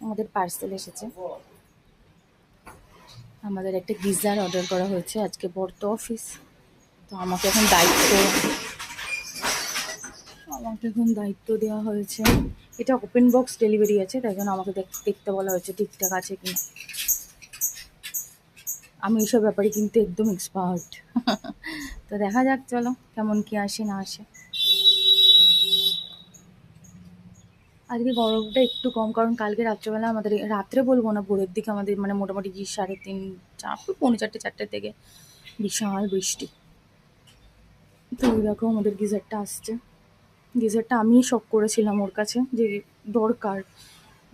আমাদের পার্সেল এসেছে। আমাদের একটা গিজার অর্ডার করা হয়েছে আজকে বর্ত অফিস। তো আমাকে এখন দায়িত্ব দেওয়া হয়েছে। এটা ওপেন বক্স ডেলিভারি আছে, তাই জন্য আমাকে দেখতে বলা হয়েছে ঠিকঠাক আছে কিনা। আমি এইসব ব্যাপারে কিন্তু একদম এক্সপার্ট। তো দেখা যাক, চলো কেমন কি আসে না আসে। আজকে গরমটা একটু কম, কারণ কালকে রাত্রেবেলা আমাদের, রাত্রে বলবো না, ভোরের দিকে আমাদের মানে মোটামুটি 3:30 4:45 থেকে বিশাল বৃষ্টি। তো ওই দেখো আমাদের গিজারটা আসছে। গিজারটা আমিই শখ করেছিলাম ওর কাছে যে দরকার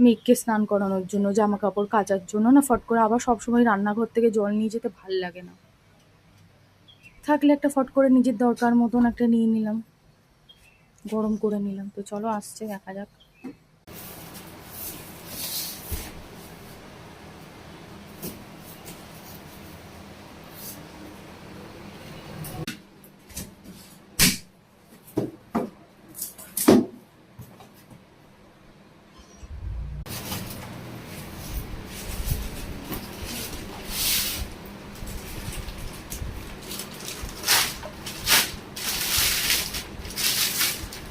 মেয়েকে স্নান করানোর জন্য, জামা কাপড় কাচার জন্য না, ফট করে আবার সবসময় রান্নাঘর থেকে জল নিয়ে যেতে ভাল লাগে না। থাকলে একটা ফট করে নিজের দরকার মতন একটা নিয়ে নিলাম, গরম করে নিলাম। তো চলো আসছে, দেখা যাক।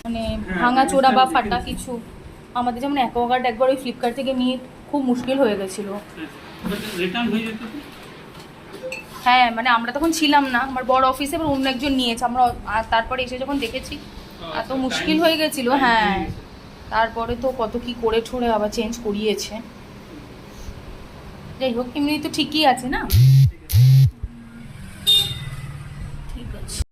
মানে ভাঙা চোরা বা ফাটা কিছু, আমাদের যেমন অ্যাকোয়াগার্ড একবার ওই ফ্লিপকার্ট থেকে নিয়ে খুব মুশকিল হয়ে গেছিলো। হ্যাঁ, মানে আমরা তখন ছিলাম না, আমার বড় অফিসে, এবার অন্য একজন নিয়েছে। আমরা তারপরে এসে যখন দেখেছি এত মুশকিল হয়ে গেছিল। হ্যাঁ, তারপরে তো কত কি করে ঠোরে আবার চেঞ্জ করিয়েছে। যাই হোক, এমনি তো ঠিকই আছে না।